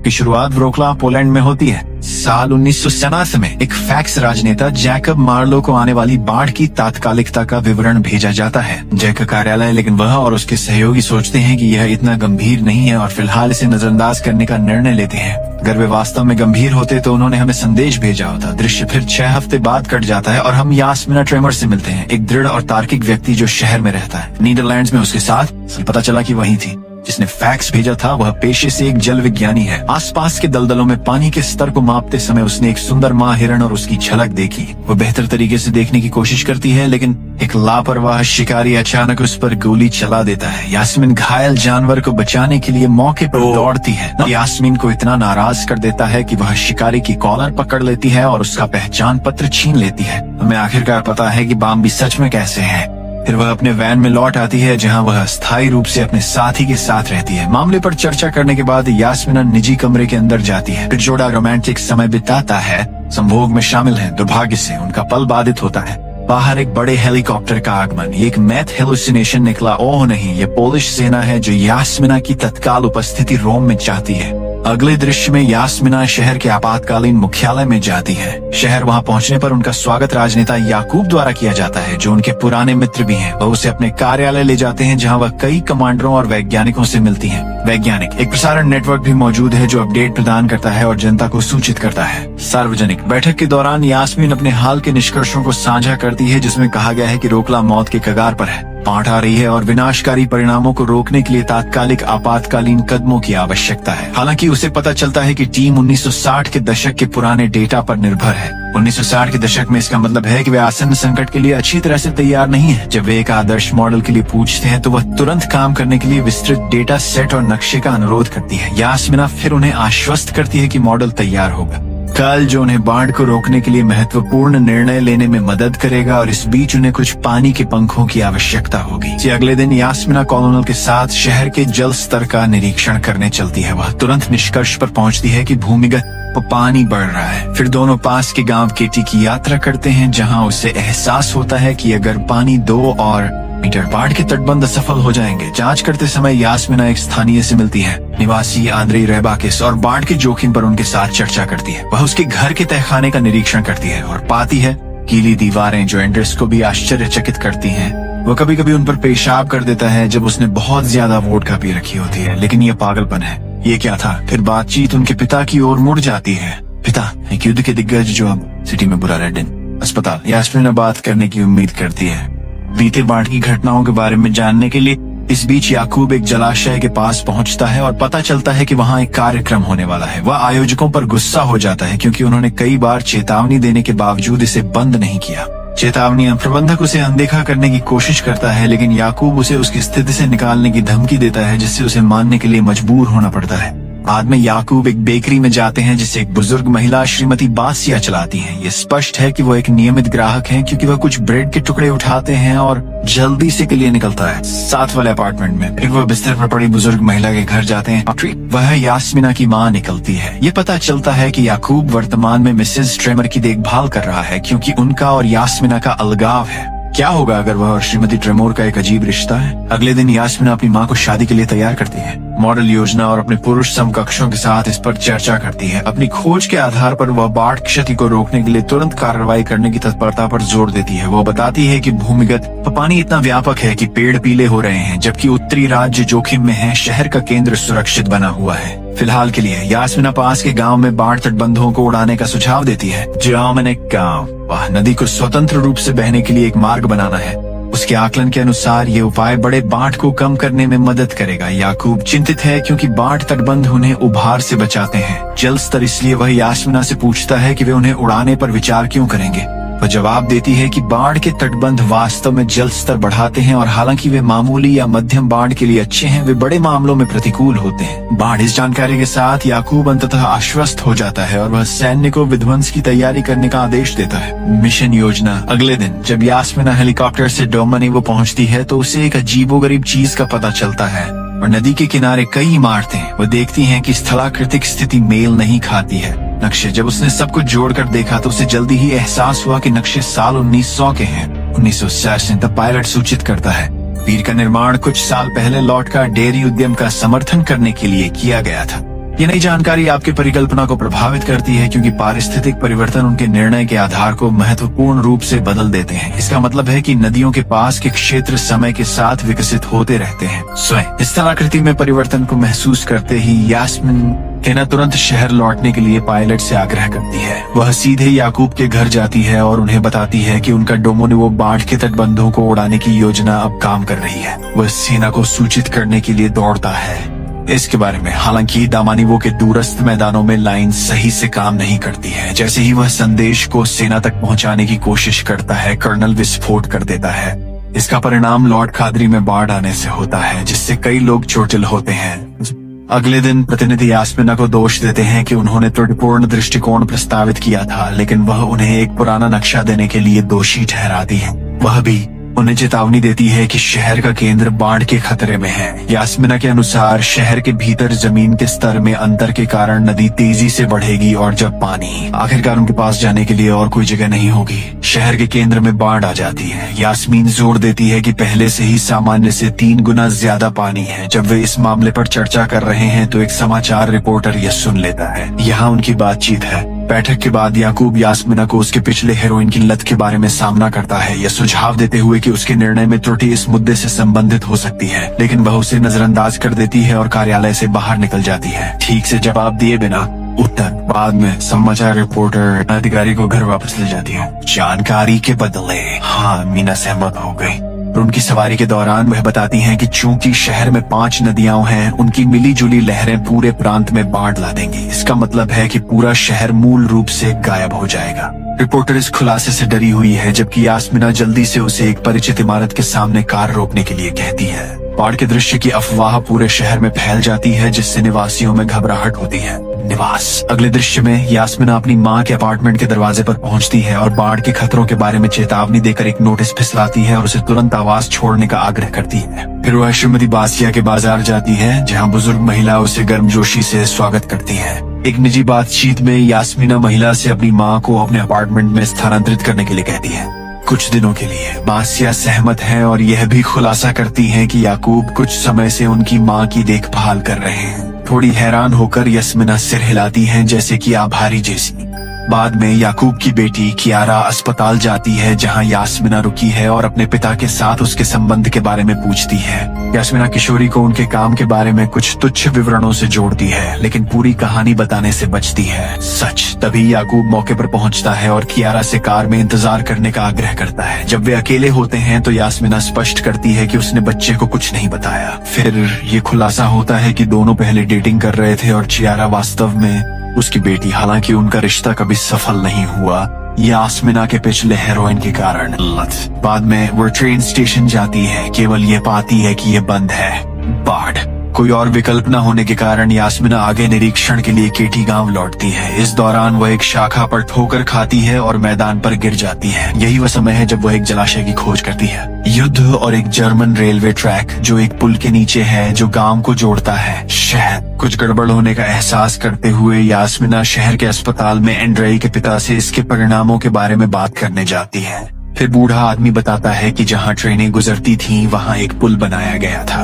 की शुरुआत व्रोक्लाव पोलैंड में होती है। साल 1997 में एक फैक्स राजनेता जैकब मार्लो को आने वाली बाढ़ की तात्कालिकता का विवरण भेजा जाता है जैक कार्यालय, लेकिन वह और उसके सहयोगी सोचते हैं कि यह इतना गंभीर नहीं है और फिलहाल इसे नजरअंदाज करने का निर्णय लेते हैं। अगर वे वास्तव में गंभीर होते तो उन्होंने हमें संदेश भेजा होता। दृश्य फिर 6 हफ्ते बाद कट जाता है और हम यास्मिना ट्रेमर से मिलते हैं, एक दृढ़ और तार्किक व्यक्ति जो शहर में रहता है। नीदरलैंड्स में उसके साथ पता चला कि वही थी जिसने फैक्स भेजा था। वह पेशे से एक जल विज्ञानी है। आसपास के दलदलों में पानी के स्तर को मापते समय उसने एक सुंदर माँ हिरण और उसकी झलक देखी। वो बेहतर तरीके से देखने की कोशिश करती है, लेकिन एक लापरवाह शिकारी अचानक उस पर गोली चला देता है। यास्मीन घायल जानवर को बचाने के लिए मौके पर दौड़ती है। यास्मीन को इतना नाराज कर देता है कि वह शिकारी की कॉलर पकड़ लेती है और उसका पहचान पत्र छीन लेती है। हमें आखिरकार पता है कि बाम्बी सच में कैसे है। फिर वह अपने वैन में लौट आती है जहां वह स्थायी रूप से अपने साथी के साथ रहती है। मामले पर चर्चा करने के बाद यास्मिना निजी कमरे के अंदर जाती है। फिर जोड़ा रोमांटिक समय बिताता है, संभोग में शामिल है। दुर्भाग्य से उनका पल बाधित होता है। बाहर एक बड़े हेलीकॉप्टर का आगमन। ये एक मैथ हेलुसिनेशन निकला। ओह नहीं, ये पोलिश सेना है जो यास्मिना की तत्काल उपस्थिति रोम में चाहती है। अगले दृश्य में यास्मिना शहर के आपातकालीन मुख्यालय में जाती है। शहर वहां पहुंचने पर उनका स्वागत राजनेता याकूब द्वारा किया जाता है जो उनके पुराने मित्र भी हैं। वह उसे अपने कार्यालय ले जाते हैं जहां वह कई कमांडरों और वैज्ञानिकों से मिलती हैं। वैज्ञानिक एक प्रसारण नेटवर्क भी मौजूद है जो अपडेट प्रदान करता है और जनता को सूचित करता है। सार्वजनिक बैठक के दौरान यास्मीन अपने हाल के निष्कर्षों को साझा करती है जिसमें कहा गया है कि रोकला मौत के कगार पर है, बाढ़ आ रही है और विनाशकारी परिणामों को रोकने के लिए तात्कालिक आपातकालीन कदमों की आवश्यकता है। हालांकि उसे पता चलता है कि टीम 1960 के दशक के पुराने डेटा पर निर्भर है। 1960 के दशक में इसका मतलब है कि वे आसन्न संकट के लिए अच्छी तरह से तैयार नहीं है। जब वे एक आदर्श मॉडल के लिए पूछते हैं तो वह तुरंत काम करने के लिए विस्तृत डेटा सेट और नक्शे का अनुरोध करती है। यास्मिना फिर उन्हें आश्वस्त करती है कि मॉडल तैयार होगा कल, जो उन्हें बाढ़ को रोकने के लिए महत्वपूर्ण निर्णय लेने में मदद करेगा और इस बीच उन्हें कुछ पानी के पंखों की आवश्यकता होगी। अगले दिन यास्मिना कॉलोनल के साथ शहर के जल स्तर का निरीक्षण करने चलती है। वह तुरंत निष्कर्ष पर पहुंचती है कि भूमिगत पानी बढ़ रहा है। फिर दोनों पास के गांव केटी की यात्रा करते हैं जहां उसे एहसास होता है कि अगर पानी 2 और मीटर बाढ़ के तटबंध सफल हो जाएंगे। जांच करते समय यास्मिना एक स्थानीय से मिलती है, निवासी आंद्री रेबाकिस, और बाढ़ के जोखिम पर उनके साथ चर्चा करती है। वह उसके घर के तहखाने का निरीक्षण करती है और पाती है गीली दीवारें जो एंडर्स को भी आश्चर्यचकित करती हैं। वो कभी कभी उन पर पेशाब कर देता है जब उसने बहुत ज्यादा वोडका पी रखी होती है, लेकिन ये पागलपन है। ये क्या था? फिर बातचीत उनके पिता की ओर मुड़ जाती है। पिता एक युद्ध के दिग्गज जो अब सिटी में बुरा रेडिन अस्पताल। यास्मिना बात करने की उम्मीद करती है बीते बाढ़ की घटनाओं के बारे में जानने के लिए। इस बीच याकूब एक जलाशय के पास पहुंचता है और पता चलता है कि वहां एक कार्यक्रम होने वाला है। वह आयोजकों पर गुस्सा हो जाता है क्योंकि उन्होंने कई बार चेतावनी देने के बावजूद इसे बंद नहीं किया। चेतावनियां प्रबंधक उसे अनदेखा करने की कोशिश करता है, लेकिन याकूब उसे उसकी स्थिति से निकालने की धमकी देता है जिससे उसे मानने के लिए मजबूर होना पड़ता है। बाद में याकूब एक बेकरी में जाते हैं जिसे एक बुजुर्ग महिला श्रीमती बासिया चलाती हैं। ये स्पष्ट है कि वो एक नियमित ग्राहक हैं क्योंकि वह कुछ ब्रेड के टुकड़े उठाते हैं और जल्दी से के लिए निकलता है। साथ वाले अपार्टमेंट में फिर वह बिस्तर पर पड़ी बुजुर्ग महिला के घर जाते हैं। वह यास्मिना की माँ निकलती है। ये पता चलता है कि याकूब वर्तमान में मिसेज ट्रेमर की देखभाल कर रहा है क्योंकि उनका और यास्मिना का अलगाव है। क्या होगा अगर वह और श्रीमती ट्रेमोर का एक अजीब रिश्ता है? अगले दिन यास्मिना अपनी माँ को शादी के लिए तैयार करती है, मॉडल योजना और अपने पुरुष समकक्षों के साथ इस पर चर्चा करती है। अपनी खोज के आधार पर वह बाढ़ क्षति को रोकने के लिए तुरंत कार्रवाई करने की तत्परता पर जोर देती है। वो बताती है कि भूमिगत पानी इतना व्यापक है कि पेड़ पीले हो रहे हैं, जबकि उत्तरी राज्य जोखिम में है। शहर का केंद्र सुरक्षित बना हुआ है। फिलहाल के लिए यास्मिना पास के गांव में बाढ़ तटबंधों को उड़ाने का सुझाव देती है। गांव वह नदी को स्वतंत्र रूप से बहने के लिए एक मार्ग बनाना है। उसके आकलन के अनुसार ये उपाय बड़े बाढ़ को कम करने में मदद करेगा। याकूब चिंतित है क्योंकि बाढ़ तटबंध उन्हें उभार से बचाते हैं। जल स्तर, इसलिए वह यास्मिना से पूछता है कि वे उन्हें उड़ाने पर विचार क्यों करेंगे। वह जवाब देती है कि बाढ़ के तटबंध वास्तव में जल स्तर बढ़ाते हैं और हालांकि वे मामूली या मध्यम बाढ़ के लिए अच्छे हैं, वे बड़े मामलों में प्रतिकूल होते हैं। बाढ़ इस जानकारी के साथ याकूब अंततः आश्वस्त हो जाता है और वह सैन्य को विध्वंस की तैयारी करने का आदेश देता है। मिशन योजना। अगले दिन जब यास्मिना हेलीकॉप्टर से डोमनी वो पहुंचती है तो उसे एक अजीबोगरीब चीज का पता चलता है और नदी के किनारे कई इमारतें। वो देखती हैं कि स्थलाकृतिक स्थिति मेल नहीं खाती है। नक्शे। जब उसने सब कुछ जोड़कर देखा तो उसे जल्दी ही एहसास हुआ कि नक्शे साल 1900 के हैं। 1960 द पायलट सूचित करता है वीर का निर्माण कुछ साल पहले लॉर्ड का डेयरी उद्यम का समर्थन करने के लिए किया गया था। ये नई जानकारी आपकी परिकल्पना को प्रभावित करती है क्योंकि पारिस्थितिक परिवर्तन उनके निर्णय के आधार को महत्वपूर्ण रूप से बदल देते हैं। इसका मतलब है कि नदियों के पास के क्षेत्र समय के साथ विकसित होते रहते हैं। स्वयं इस स्थलाकृति में परिवर्तन को महसूस करते ही यास्मीन हेना तुरंत शहर लौटने के लिए पायलट से आग्रह करती है। वह सीधे याकूब के घर जाती है और उन्हें बताती है कि उनका डोमोनिवो बाढ़ के तटबंधों को उड़ाने की योजना अब काम कर रही है। वह सेना को सूचित करने के लिए दौड़ता है इसके बारे में। हालांकि दामानिवो के दूरस्थ मैदानों में लाइन सही से काम नहीं करती है। जैसे ही वह संदेश को सेना तक पहुंचाने की कोशिश करता है, कर्नल विस्फोट कर देता है। इसका परिणाम लॉर्ड खादरी में बाढ़ आने से होता है, जिससे कई लोग चोटिल होते हैं। अगले दिन प्रतिनिधि यास्मीना को दोष देते हैं कि उन्होंने त्रुटिपूर्ण दृष्टिकोण प्रस्तावित किया था, लेकिन वह उन्हें एक पुराना नक्शा देने के लिए दोषी ठहराती है। वह भी उन्हें चेतावनी देती है कि शहर का केंद्र बाढ़ के खतरे में है। यास्मीना के अनुसार शहर के भीतर जमीन के स्तर में अंतर के कारण नदी तेजी से बढ़ेगी और जब पानी आखिरकार उनके पास जाने के लिए और कोई जगह नहीं होगी, शहर के केंद्र में बाढ़ आ जाती है। यास्मीन जोर देती है कि पहले से ही सामान्य से 3 गुना ज्यादा पानी है। जब वे इस मामले पर चर्चा कर रहे हैं तो एक समाचार रिपोर्टर यह सुन लेता है। यहाँ उनकी बातचीत है। बैठक के बाद याकूब यास्मीना को उसके पिछले हेरोइन की लत के बारे में सामना करता है, यह सुझाव देते हुए कि उसके निर्णय में त्रुटि इस मुद्दे से संबंधित हो सकती है, लेकिन वह उसे नजरअंदाज कर देती है और कार्यालय से बाहर निकल जाती है, ठीक से जवाब दिए बिना। उत्तर बाद में समाचार रिपोर्टर अधिकारी को घर वापस ले जाती है। जानकारी के बदले हाँ, मीना सहमत हो गई। और उनकी सवारी के दौरान वह बताती हैं कि चूंकि शहर में 5 नदियां हैं, उनकी मिली जुली लहरें पूरे प्रांत में बाढ़ ला देंगी। इसका मतलब है कि पूरा शहर मूल रूप से गायब हो जाएगा। रिपोर्टर इस खुलासे से डरी हुई है, जबकि यास्मीना जल्दी से उसे एक परिचित इमारत के सामने कार रोकने के लिए कहती है। बाढ़ के दृश्य की अफवाह पूरे शहर में फैल जाती है, जिससे निवासियों में घबराहट होती है। निवास अगले दृश्य में यास्मीना अपनी माँ के अपार्टमेंट के दरवाजे पर पहुंचती है और बाढ़ के खतरों के बारे में चेतावनी देकर एक नोटिस फिसलाती है और उसे तुरंत आवास छोड़ने का आग्रह करती है। फिर वह श्रीमती बासिया के बाजार जाती है, जहाँ बुजुर्ग महिला उसे गर्मजोशी से स्वागत करती है। एक निजी बातचीत में यास्मीना महिला से अपनी माँ को अपने अपार्टमेंट में स्थानांतरित करने के लिए कहती है, कुछ दिनों के लिए। बासिया सहमत है और यह भी खुलासा करती है कि याकूब कुछ समय से उनकी माँ की देखभाल कर रहे हैं। थोड़ी हैरान होकर यास्मीना सिर हिलाती है, जैसे कि आभारी जैसी। बाद में याकूब की बेटी कियारा अस्पताल जाती है, जहां यास्मीना रुकी है और अपने पिता के साथ उसके संबंध के बारे में पूछती है। यास्मीना किशोरी को उनके काम के बारे में कुछ तुच्छ विवरणों से जोड़ती है, लेकिन पूरी कहानी बताने से बचती है। सच तभी याकूब मौके पर पहुंचता है और कियारा से कार में इंतजार करने का आग्रह करता है। जब वे अकेले होते हैं तो यास्मीना स्पष्ट करती है कि उसने बच्चे को कुछ नहीं बताया। फिर ये खुलासा होता है कि दोनों पहले डेटिंग कर रहे थे और कियारा वास्तव में उसकी बेटी। हालांकि उनका रिश्ता कभी सफल नहीं हुआ, यास्मीना के पिछले हेरोइन के कारण लत। बाद में वो ट्रेन स्टेशन जाती है, केवल ये पाती है कि ये बंद है। बाढ़ कोई और विकल्प न होने के कारण यास्मीना आगे निरीक्षण के लिए केटी गांव लौटती है। इस दौरान वह एक शाखा पर ठोकर खाती है और मैदान पर गिर जाती है। यही वह समय है जब वह एक जलाशय की खोज करती है। युद्ध और एक जर्मन रेलवे ट्रैक जो एक पुल के नीचे है, जो गांव को जोड़ता है शहर। कुछ गड़बड़ होने का एहसास करते हुए यास्मीना शहर के अस्पताल में एंड्रेई के पिता से इसके परिणामों के बारे में बात करने जाती है। फिर बूढ़ा आदमी बताता है कि जहां ट्रेनें गुजरती थीं, वहां एक पुल बनाया गया था।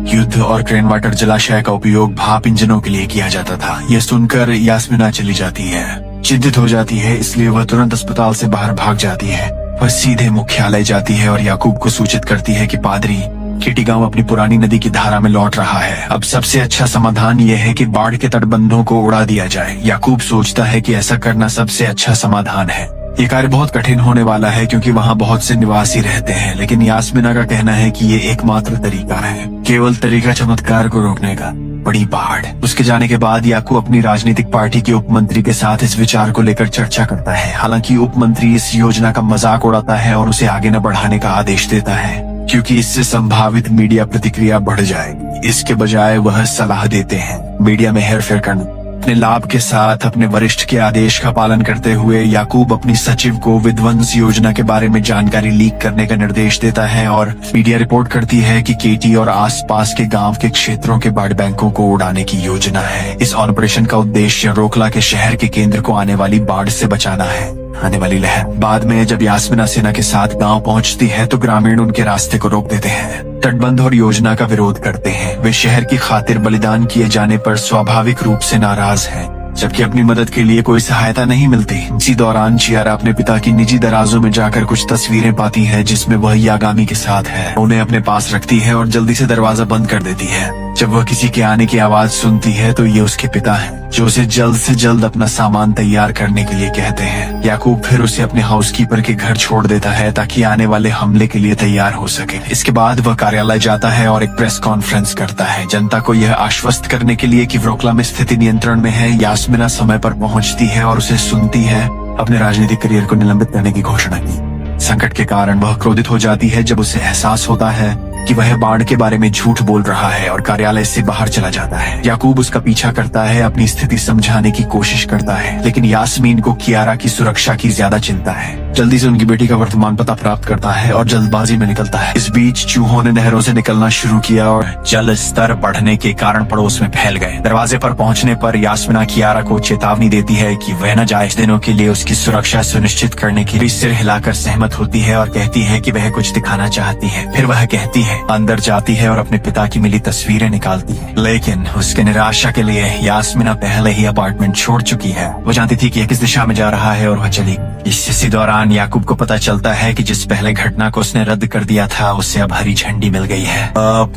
युद्ध और ट्रेन वाटर जलाशय का उपयोग भाप इंजनों के लिए किया जाता था। यह सुनकर यास्मीना चली जाती है। चिंतित हो जाती है, इसलिए वह तुरंत अस्पताल से बाहर भाग जाती है। वह सीधे मुख्यालय जाती है और याकूब को सूचित करती है कि पादरी केटी गांव अपनी पुरानी नदी की धारा में लौट रहा है। अब सबसे अच्छा समाधान यह है कि बाढ़ के तटबंधों को उड़ा दिया जाए। याकूब सोचता है कि ऐसा करना सबसे अच्छा समाधान है। ये कार्य बहुत कठिन होने वाला है क्योंकि वहाँ बहुत से निवासी रहते हैं, लेकिन यास्मीना का कहना है कि ये एकमात्र तरीका है, केवल तरीका चमत्कार को रोकने का। बड़ी बाढ़। उसके जाने के बाद याकूब अपनी राजनीतिक पार्टी के उप मंत्री के साथ इस विचार को लेकर चर्चा करता है। हालांकि उप मंत्री इस योजना का मजाक उड़ाता है और उसे आगे न बढ़ाने का आदेश देता है, क्योंकि इससे संभावित मीडिया प्रतिक्रिया बढ़ जाएगी। इसके बजाय वह सलाह देते हैं मीडिया में हेरफेर करना। अपने लाभ के साथ अपने वरिष्ठ के आदेश का पालन करते हुए याकूब अपनी सचिव को विध्वंस योजना के बारे में जानकारी लीक करने का निर्देश देता है और मीडिया रिपोर्ट करती है कि केटी और आसपास के गांव के क्षेत्रों के बाढ़ बैंकों को उड़ाने की योजना है। इस ऑपरेशन का उद्देश्य रोकला के शहर के केंद्र को आने वाली बाढ़ से बचाना है। आने वाली लहर। बाद में जब यास्मीना सेना के साथ गांव पहुंचती है तो ग्रामीण उनके रास्ते को रोक देते हैं। तटबंध और योजना का विरोध करते हैं। वे शहर की खातिर बलिदान किए जाने पर स्वाभाविक रूप से नाराज हैं, जबकि अपनी मदद के लिए कोई सहायता नहीं मिलती। इसी दौरान चियारा अपने पिता की निजी दराजों में जाकर कुछ तस्वीरें पाती है जिसमें वह यागामी के साथ है। उन्हें अपने पास रखती है और जल्दी से दरवाजा बंद कर देती है। जब वह किसी के आने की आवाज सुनती है तो ये उसके पिता हैं, जो उसे जल्द से जल्द अपना सामान तैयार करने के लिए कहते हैं। याकूब फिर उसे अपने हाउसकीपर के घर छोड़ देता है ताकि आने वाले हमले के लिए तैयार हो सके। इसके बाद वह कार्यालय जाता है और एक प्रेस कॉन्फ्रेंस करता है, जनता को यह आश्वस्त करने के लिए कि व्रोक्ला में स्थिति नियंत्रण में है। यास्मिना समय पर पहुंचती है और उसे सुनती है अपने राजनीतिक करियर को निलंबित करने की घोषणा की। संकट के कारण वह क्रोधित हो जाती है जब उसे एहसास होता है कि वह बाढ़ के बारे में झूठ बोल रहा है और कार्यालय से बाहर चला जाता है। याकूब उसका पीछा करता है, अपनी स्थिति समझाने की कोशिश करता है, लेकिन यास्मीन को कियारा की सुरक्षा की ज्यादा चिंता है। जल्दी से उनकी बेटी का वर्तमान पता प्राप्त करता है और जल्दबाजी में निकलता है। इस बीच चूहों ने नहरों से निकलना शुरू किया और जल स्तर बढ़ने के कारण पड़ोस में फैल गए। दरवाजे पर पहुंचने पर यास्मिना कियारा को चेतावनी देती है कि वह न जाए। दिनों के लिए उसकी सुरक्षा सुनिश्चित करने के लिए सिर हिलाकर सहमत होती है और कहती है कि वह कुछ दिखाना चाहती है। फिर वह कहती है, अंदर जाती है और अपने पिता की मिली तस्वीरें निकालती है। लेकिन उसके निराशा के लिए यास्मिना पहले ही अपार्टमेंट छोड़ चुकी है। वो जानती थी कि यह किस दिशा में जा रहा है और वह चली। इसी दौरान याकूब को पता चलता है कि जिस पहले घटना को उसने रद्द कर दिया था उसे अब हरी झंडी मिल गई है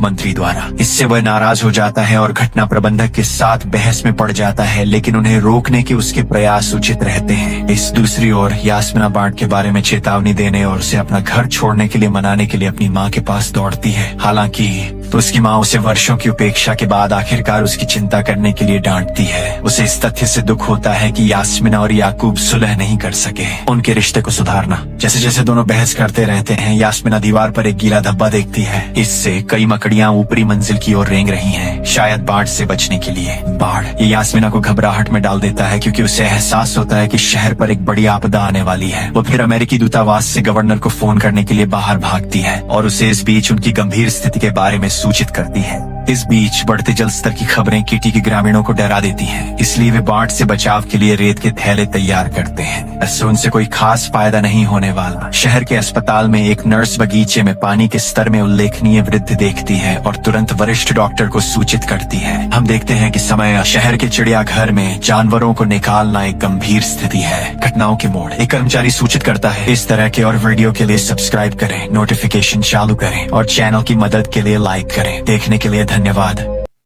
मंत्री द्वारा। इससे वह नाराज हो जाता है और घटना प्रबंधक के साथ बहस में पड़ जाता है, लेकिन उन्हें रोकने के उसके प्रयास उचित रहते हैं। इस दूसरी ओर यास्मिना बाढ़ के बारे में चेतावनी देने और उसे अपना घर छोड़ने के लिए मनाने के लिए अपनी माँ के पास दौड़ती है। हालांकि तो उसकी माँ उसे वर्षों की उपेक्षा के बाद आखिरकार उसकी चिंता करने के लिए डांटती है। उसे इस तथ्य से दुख होता है कि यास्मिना और याकूब सुलह नहीं कर सके। उनके रिश्ते को सुधारना। जैसे जैसे दोनों बहस करते रहते हैं, यास्मिना दीवार पर एक गीला धब्बा देखती है। इससे कई मकड़ियां ऊपरी मंजिल की ओर रेंग रही हैं, शायद बाढ़ से बचने के लिए। बाढ़ ये यास्मिना को घबराहट में डाल देता है क्योंकि उसे एहसास होता है कि शहर पर एक बड़ी आपदा आने वाली है। वो फिर अमेरिकी दूतावास से गवर्नर को फोन करने के लिए बाहर भागती है और उसे इस बीच उनकी गंभीर स्थिति के बारे में सूचित करती है। इस बीच बढ़ते जल स्तर की खबरें किटी के ग्रामीणों को डरा देती हैं, इसलिए वे बाढ़ से बचाव के लिए रेत के थैले तैयार करते हैं। इससे उनसे कोई खास फायदा नहीं होने वाला। शहर के अस्पताल में एक नर्स बगीचे में पानी के स्तर में उल्लेखनीय वृद्धि देखती है और तुरंत वरिष्ठ डॉक्टर को सूचित करती है। हम देखते हैं कि समय शहर के चिड़ियाघर में जानवरों को निकालना एक गंभीर स्थिति है। घटनाओं के मोड़। एक कर्मचारी सूचित करता है। इस तरह के और वीडियो के लिए सब्सक्राइब करें, नोटिफिकेशन चालू करें और चैनल की मदद के लिए लाइक करें। देखने के लिए धन्यवाद।